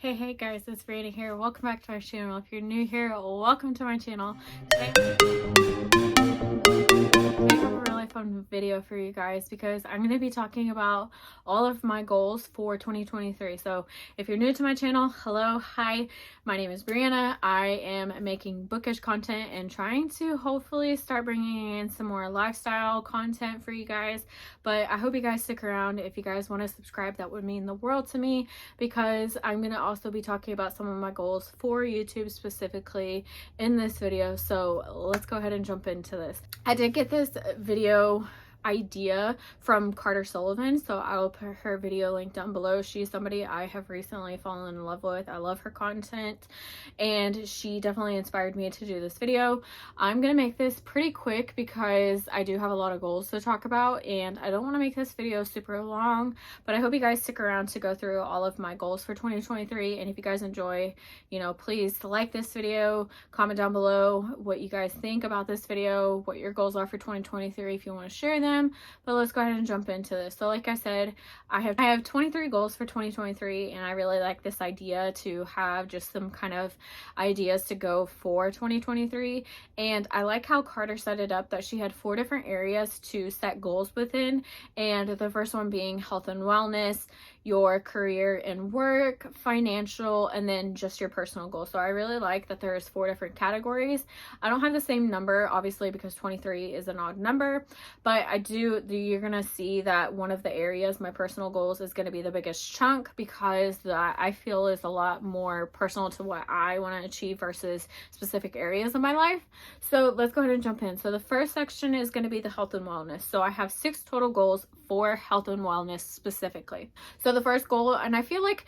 Hey guys, it's Brianna here. Welcome back to my channel. If you're new here, welcome to my channel. Today I have a really fun video for you guys because I'm going to be talking about all of my goals for 2023. So if you're new to my channel, hello, hi, my name is Brianna. I am making bookish content and trying to hopefully start bringing in some more lifestyle content for you guys. But I hope you guys stick around. If you guys want to subscribe, that would mean the world to me, because I'm going to also be talking about some of my goals for YouTube specifically in this video. So let's go ahead and jump into this. I did get this video idea from Carter Sullivan, so I will put her video link down below. She's somebody I have recently fallen in love with. I love her content and she definitely inspired me to do this video. I'm gonna make this pretty quick because I do have a lot of goals to talk about and I don't want to make this video super long, but I hope you guys stick around to go through all of my goals for 2023. And if you guys enjoy, please like this video, comment down below what you guys think about this video, what your goals are for 2023 if you want to share them. But let's go ahead and jump into this. So like I said, I have 23 goals for 2023, and I really like this idea to have just some kind of ideas to go for 2023. And I like how Carter set it up, that she had 4 different areas to set goals within, and the first one being health and wellness, your career and work, financial, and then just your personal goals. So I really like that there's 4 different categories. I don't have the same number, obviously, because 23 is an odd number, but you're gonna see that one of the areas, my personal goals, is gonna be the biggest chunk, because that I feel is a lot more personal to what I want to achieve versus specific areas of my life. So let's go ahead and jump in. So the first section is going to be the health and wellness. So I have 6 total goals for health and wellness specifically. So the first goal, and I feel like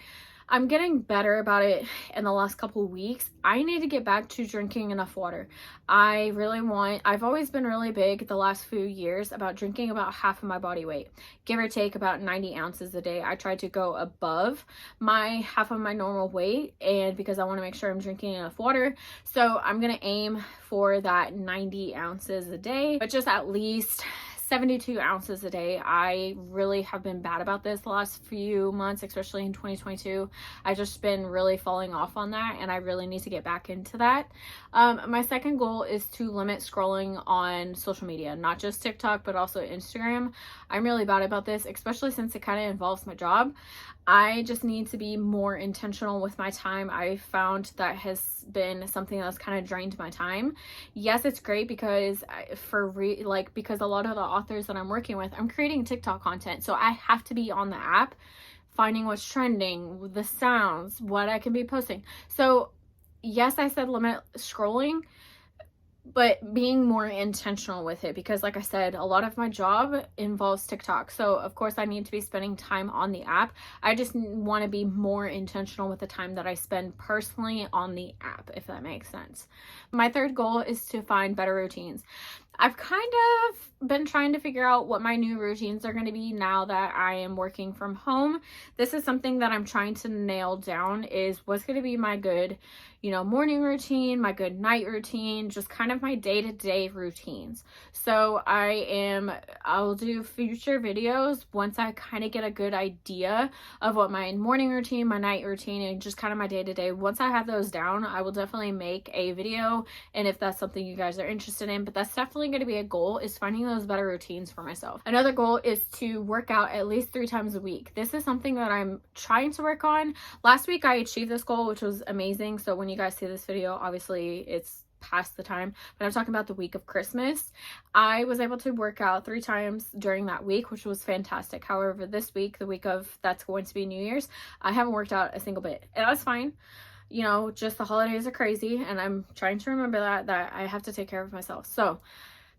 I'm getting better about it in the last couple of weeks, I need to get back to drinking enough water. I've always been really big the last few years about drinking about half of my body weight, give or take about 90 ounces a day. I tried to go above my half of my normal weight, and because I want to make sure I'm drinking enough water. So I'm going to aim for that 90 ounces a day, but just at least 72 ounces a day. I really have been bad about this the last few months, especially in 2022. I've just been really falling off on that, and I really need to get back into that. My second goal is to limit scrolling on social media, not just TikTok, but also Instagram. I'm really bad about this, especially since it kind of involves my job. I just need to be more intentional with my time. I found that has been something that's kind of drained my time. Yes, it's great because because a lot of the authors that I'm working with, I'm creating TikTok content. So I have to be on the app, finding what's trending, the sounds, what I can be posting. So yes, I said limit scrolling, but being more intentional with it, because like I said, a lot of my job involves TikTok. So of course I need to be spending time on the app. I just want to be more intentional with the time that I spend personally on the app, if that makes sense. My third goal is to find better routines. I've kind of been trying to figure out what my new routines are going to be now that I am working from home. This is something that I'm trying to nail down, is what's going to be my good, morning routine, my good night routine, just kind of my day-to-day routines. So I'll do future videos once I kind of get a good idea of what my morning routine, my night routine, and just kind of my day-to-day. Once I have those down, I will definitely make a video, and if that's something you guys are interested in, but that's definitely going to be a goal, is finding those better routines for myself. Another goal is to work out at least 3 times a week. This is something that I'm trying to work on. Last week I achieved this goal, which was amazing. So when you guys see this video, obviously it's past the time, but I'm talking about the week of Christmas. I was able to work out 3 times during that week, which was fantastic. However, this week, the week of that's going to be New Year's, I haven't worked out a single bit, and that's fine. Just the holidays are crazy, and I'm trying to remember that I have to take care of myself. So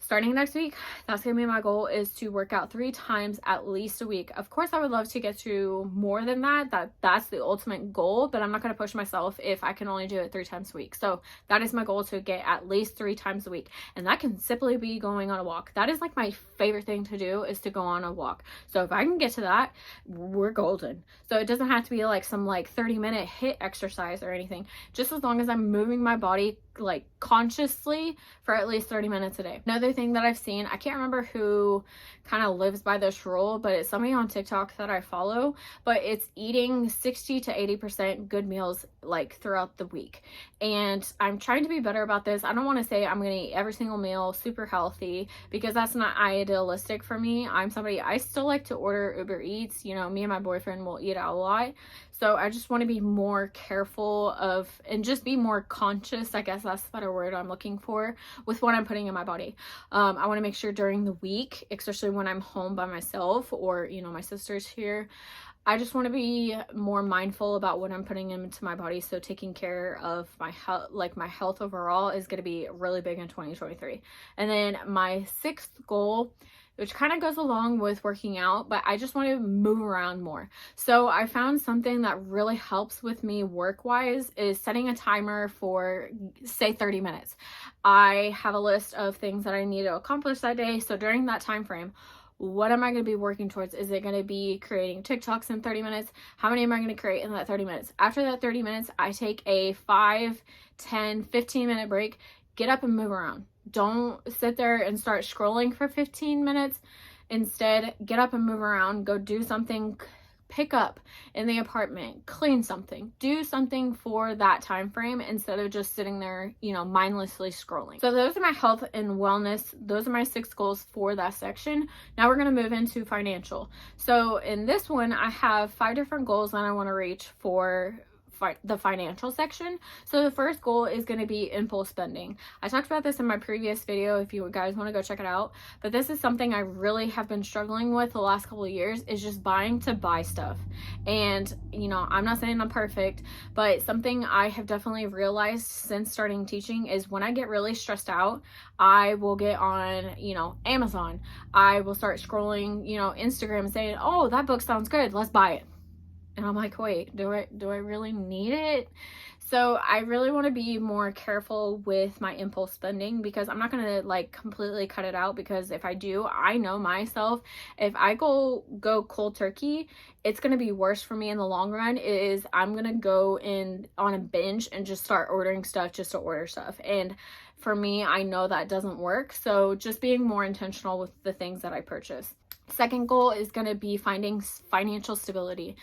starting next week, that's gonna be my goal, is to work out 3 times at least a week. Of course, I would love to get to more than that. That's the ultimate goal, but I'm not gonna push myself if I can only do it 3 times a week. So that is my goal, to get at least 3 times a week. And that can simply be going on a walk. That is like my favorite thing to do, is to go on a walk. So if I can get to that, we're golden. So it doesn't have to be like some 30-minute HIIT exercise or anything. Just as long as I'm moving my body like consciously for at least 30 minutes a day. Another thing that I've seen, I can't remember who kind of lives by this rule, but it's somebody on TikTok that I follow, but it's eating 60 to 80% good meals like throughout the week. And I'm trying to be better about this. I don't want to say I'm going to eat every single meal super healthy, because that's not idealistic for me. I'm somebody, I still like to order Uber Eats. You know, me and my boyfriend will eat out a lot. So I just want to be more careful of, and just be more conscious, I guess that's the better word I'm looking for, with what I'm putting in my body. I want to make sure during the week, especially when I'm home by myself, or, you know, my sister's here, I just want to be more mindful about what I'm putting into my body. So taking care of my health, like my health overall, is going to be really big in 2023. And then my sixth goal, which kind of goes along with working out, but I just want to move around more. So I found something that really helps with me work-wise is setting a timer for, say, 30 minutes. I have a list of things that I need to accomplish that day. So during that time frame, what am I going to be working towards? Is it going to be creating TikToks in 30 minutes? How many am I going to create in that 30 minutes? After that 30 minutes, I take a 5, 10, 15-minute break, get up and move around. Don't sit there and start scrolling for 15 minutes. Instead, get up and move around, go do something, pick up in the apartment, clean something, do something for that time frame instead of just sitting there, you know, mindlessly scrolling. So those are my health and wellness. Those are my 6 goals for that section. Now we're going to move into financial. So in this one, I have 5 different goals that I want to reach for the financial section. So the first goal is going to be impulse spending. I talked about this in my previous video if you guys want to go check it out, but this is something I really have been struggling with the last couple of years, is just buying to buy stuff. And you know, I'm not saying I'm perfect, but something I have definitely realized since starting teaching is when I get really stressed out, I will get on, you know, Amazon. I will start scrolling, you know, Instagram, saying, oh, that book sounds good, let's buy it. And I'm like, wait, do I really need it? So I really want to be more careful with my impulse spending, because I'm not going to like completely cut it out, because if I do, I know myself, if I go cold turkey, it's going to be worse for me in the long run. Is I'm going to go in on a binge and just start ordering stuff just to order stuff. And for me, I know that doesn't work. So just being more intentional with the things that I purchase. Second goal is going to be finding financial stability.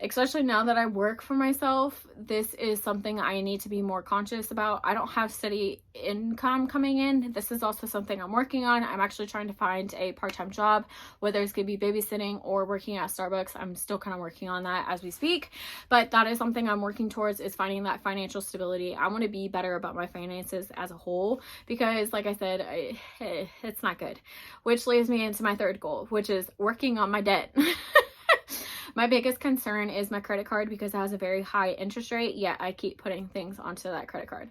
Especially now that I work for myself, this is something I need to be more conscious about. I don't have steady income coming in. This is also something I'm working on. I'm actually trying to find a part-time job, whether it's going to be babysitting or working at Starbucks. I'm still kind of working on that as we speak, but that is something I'm working towards, is finding that financial stability. I want to be better about my finances as a whole, because like I said, it's not good, which leads me into my third goal, which is working on my debt. My biggest concern is my credit card, because it has a very high interest rate, yet I keep putting things onto that credit card.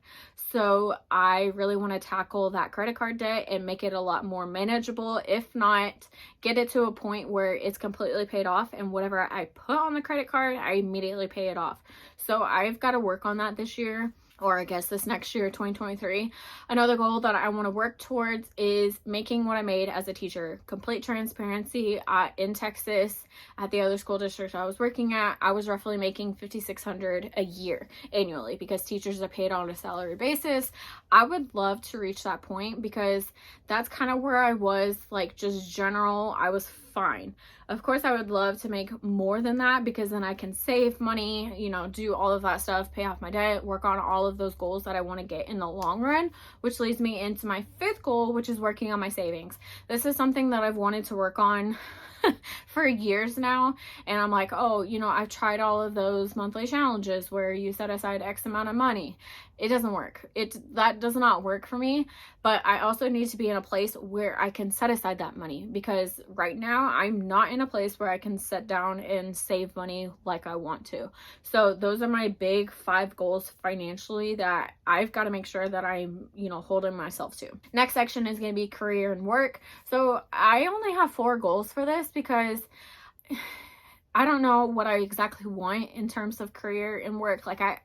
So I really want to tackle that credit card debt and make it a lot more manageable. If not, get it to a point where it's completely paid off, and whatever I put on the credit card, I immediately pay it off. So I've got to work on that this year, or I guess this next year, 2023. Another goal that I want to work towards is making what I made as a teacher. Complete transparency, in Texas, at the other school district I was working at, I was roughly making $5,600 a year annually, because teachers are paid on a salary basis. I would love to reach that point, because that's kind of where I was, like just general, I was fine. Of course, I would love to make more than that, because then I can save money, you know, do all of that stuff, pay off my debt, work on all of those goals that I want to get in the long run, which leads me into my 5th goal, which is working on my savings. This is something that I've wanted to work on for years now, and I'm like, oh, you know, I've tried all of those monthly challenges where you set aside X amount of money. It doesn't work. That does not work for me. But I also need to be in a place where I can set aside that money, because right now I'm not in a place where I can sit down and save money like I want to. So those are my big 5 goals financially that I've got to make sure that I'm, you know, holding myself to. Next section is going to be career and work. So I only have 4 goals for this, because I don't know what I exactly want in terms of career and work. Like, I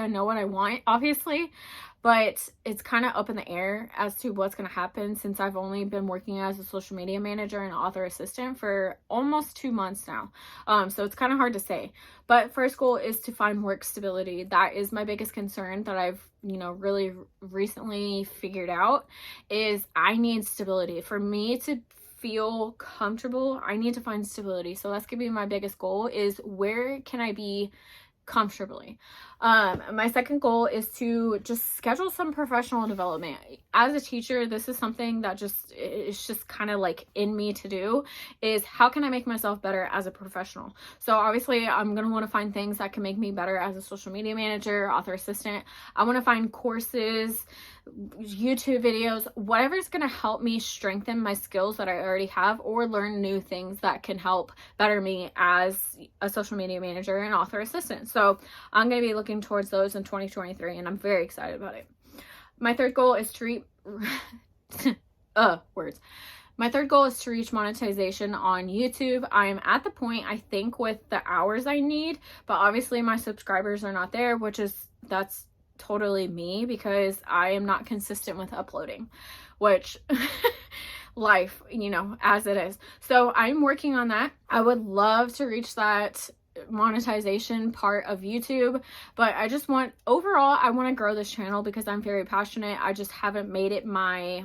know what I want, obviously, but it's kind of up in the air as to what's going to happen, since I've only been working as a social media manager and author assistant for almost 2 months now. So it's kind of hard to say. But first goal is to find work stability. That is my biggest concern that I've, really recently figured out, is I need stability. For me to feel comfortable, I need to find stability. So that's gonna be my biggest goal, is where can I be comfortably. My second goal is to just schedule some professional development. As a teacher, this is something that it's just kind of like in me to do, is how can I make myself better as a professional? So obviously I'm going to want to find things that can make me better as a social media manager, author assistant. I want to find courses, YouTube videos, whatever's going to help me strengthen my skills that I already have, or learn new things that can help better me as a social media manager and author assistant. So I'm going to be looking towards those in 2023, and I'm very excited about it. My third goal is to reach My third goal is to reach monetization on YouTube. I am at the point, I think, with the hours I need, but obviously my subscribers are not there, that's totally me, because I am not consistent with uploading, which life, as it is. So I'm working on that. I would love to reach that monetization part of YouTube, but I want to grow this channel because I'm very passionate. I just haven't made it my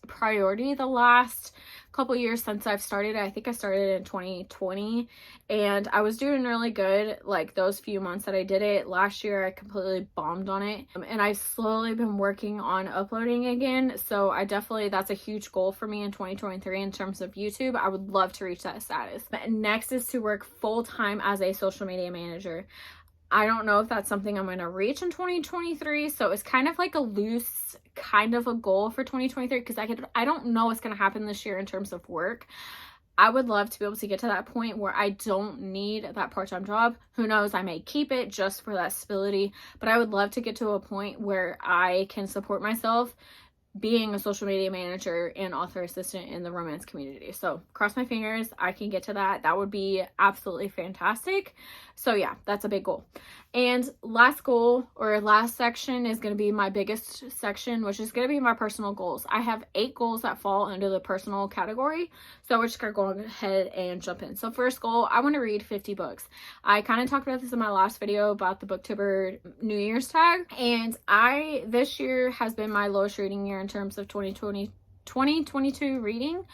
priority the last couple years since I've started. I think I started in 2020, and I was doing really good like those few months that I did it. Last year I completely bombed on it, and I've slowly been working on uploading again. So that's a huge goal for me in 2023 in terms of YouTube. I would love to reach that status. But next is to work full-time as a social media manager. I don't know if that's something I'm going to reach in 2023, so it's kind of like a loose kind of a goal for 2023, because I don't know what's going to happen this year in terms of work. I would love to be able to get to that point where I don't need that part-time job. Who knows, I may keep it just for that stability, but I would love to get to a point where I can support myself being a social media manager and author assistant in the romance community. So cross my fingers, I can get to that. That would be absolutely fantastic. So yeah, that's a big goal. And last goal, or last section, is going to be my biggest section, which is going to be my personal goals. I have 8 goals that fall under the personal category. So we're just going to go ahead and jump in. So first goal, I want to read 50 books. I kind of talked about this in my last video about the Booktuber New Year's tag. And this year has been my lowest reading year in terms of 2022 reading,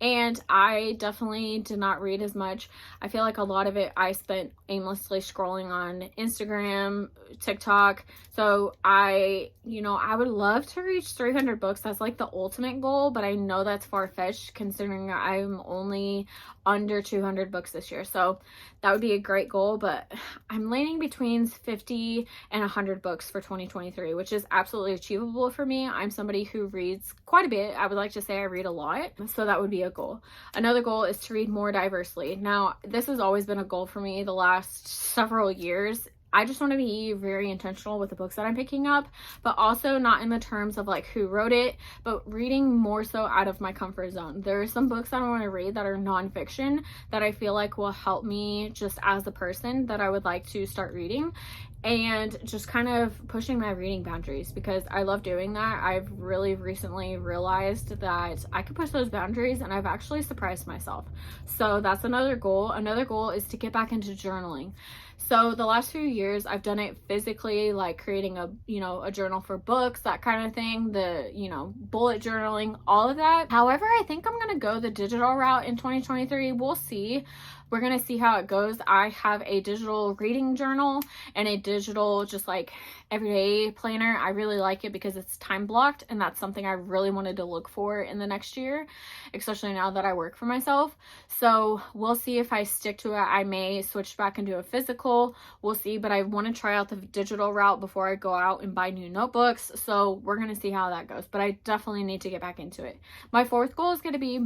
and I definitely did not read as much. I feel like a lot of it I spent aimlessly scrolling on Instagram, TikTok. So I would love to reach 300 books. That's like the ultimate goal, but I know that's far-fetched considering I'm only under 200 books this year. So that would be a great goal, but I'm leaning between 50 and 100 books for 2023, which is absolutely achievable for me. I'm somebody who reads quite a bit. I would like to say I read a lot, so that would be a goal. Another goal is to read more diversely. Now, this has always been a goal for me the last several years. I just want to be very intentional with the books that I'm picking up, but also not in the terms of like who wrote it, but reading more so out of my comfort zone. There are some books that I want to read that are nonfiction that I feel like will help me just as a person that I would like to start reading, and just kind of pushing my reading boundaries, because I love doing that. I've really recently realized that I could push those boundaries, and I've actually surprised myself. So that's another goal. Another goal is to get back into journaling. So the last few years I've done it physically, like creating a journal for books, that kind of thing, the bullet journaling, all of that. However, I think I'm going to go the digital route in 2023. We'll see. We're going to see how it goes. I have a digital reading journal and a digital just like everyday planner. I really like it because it's time blocked, and that's something I really wanted to look for in the next year, especially now that I work for myself. So we'll see if I stick to it. I may switch back into a physical. We'll see, but I want to try out the digital route before I go out and buy new notebooks. So we're going to see how that goes, but I definitely need to get back into it. My fourth goal is going to be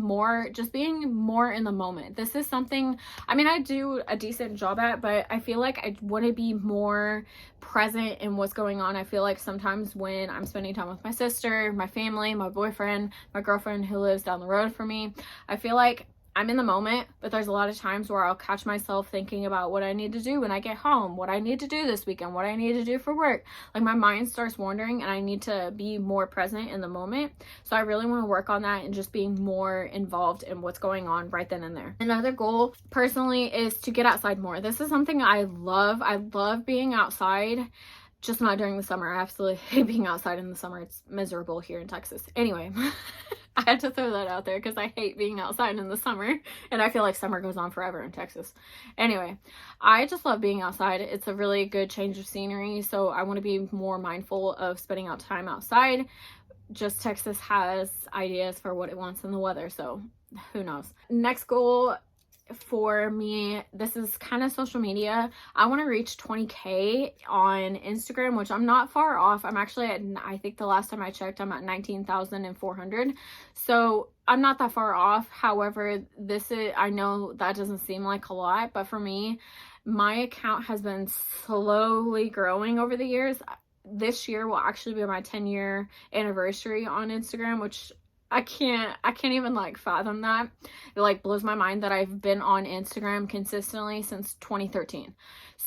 being more in the moment. This is something, I do a decent job at, but I feel like I want to be more present in what's going on. I feel like sometimes when I'm spending time with my sister, my family, my boyfriend, my girlfriend who lives down the road from me, I feel like I'm in the moment, but there's a lot of times where I'll catch myself thinking about what I need to do when I get home, what I need to do this weekend, what I need to do for work. Like my mind starts wandering and I need to be more present in the moment. So I really want to work on that and just being more involved in what's going on right then and there. Another goal personally is to get outside more. This is something I love. I love being outside. Just not during the summer. I absolutely hate being outside in the summer. It's miserable here in Texas. Anyway, I had to throw that out there because I hate being outside in the summer. And I feel like summer goes on forever in Texas. Anyway, I just love being outside. It's a really good change of scenery. So I want to be more mindful of spending out time outside. Just Texas has ideas for what it wants in the weather. So who knows? Next goal for me, this is kind of social media. I want to reach 20K on Instagram, which I'm not far off. I'm actually at, I think the last time I checked, I'm at 19,400. So I'm not that far off. However, I know that doesn't seem like a lot, but for me, my account has been slowly growing over the years. This year will actually be my 10-year anniversary on Instagram, which I can't even like fathom that. It like blows my mind that I've been on Instagram consistently since 2013.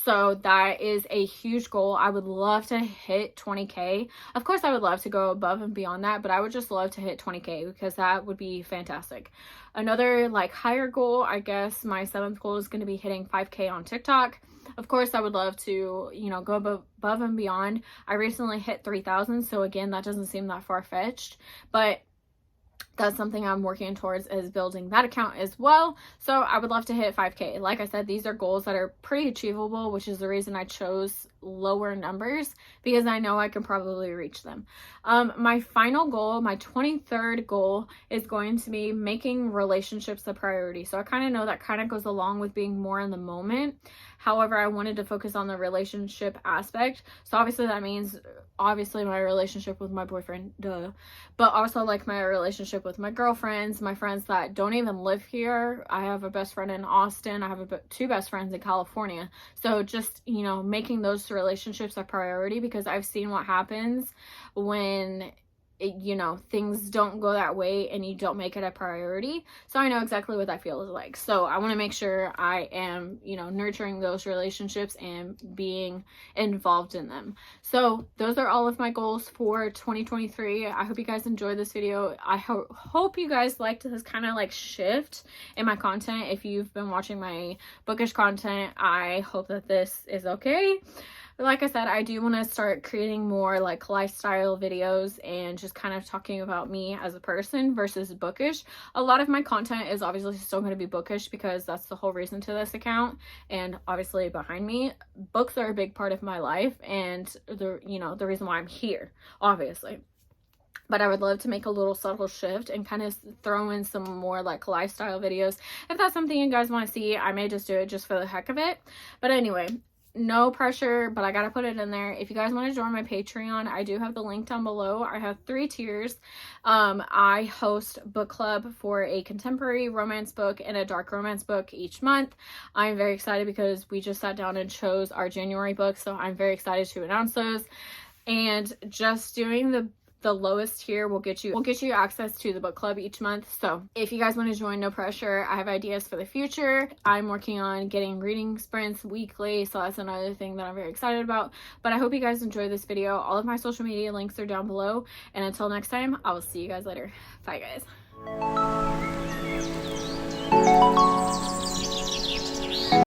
So that is a huge goal. I would love to hit 20K. Of course, I would love to go above and beyond that, but I would just love to hit 20K because that would be fantastic. Another like higher goal, I guess my 7th goal is going to be hitting 5K on TikTok. Of course, I would love to, go above and beyond. I recently hit 3,000. So again, that doesn't seem that far-fetched, but that's something I'm working towards, is building that account as well. So I would love to hit 5K. Like I said, these are goals that are pretty achievable, which is the reason I chose lower numbers, because I know I can probably reach them. My final goal, my 23rd goal, is going to be making relationships a priority. So I kind of know that kind of goes along with being more in the moment. However, I wanted to focus on the relationship aspect. So obviously that means my relationship with my boyfriend, duh, but also like my relationship with my girlfriends, my friends that don't even live here. I have a best friend in Austin. I have two best friends in California. So just, making those relationships a priority, because I've seen what happens when things don't go that way and you don't make it a priority. So I know exactly what that feels like. So I want to make sure I am, nurturing those relationships and being involved in them. So those are all of my goals for 2023. I hope you guys enjoyed this video. I hope you guys liked this kind of like shift in my content. If you've been watching my bookish content, I hope that this is okay. But like I said, I do want to start creating more like lifestyle videos and just kind of talking about me as a person versus bookish. A lot of my content is obviously still going to be bookish because that's the whole reason to this account. And obviously behind me, books are a big part of my life and the reason why I'm here, obviously. But I would love to make a little subtle shift and kind of throw in some more like lifestyle videos. If that's something you guys want to see, I may just do it just for the heck of it. But anyway, no pressure, but I gotta put it in there. If you guys want to join my Patreon, I do have the link down below. I have 3 tiers. I host book club for a contemporary romance book and a dark romance book each month. I'm very excited because we just sat down and chose our January book, so I'm very excited to announce those. And just doing the lowest tier will get you access to the book club each month. So if you guys want to join, no pressure. I have ideas for the future. I'm working on getting reading sprints weekly, so that's another thing that I'm very excited about. But I hope you guys enjoyed this video. All of my social media links are down below, and until next time, I will see you guys later. Bye guys.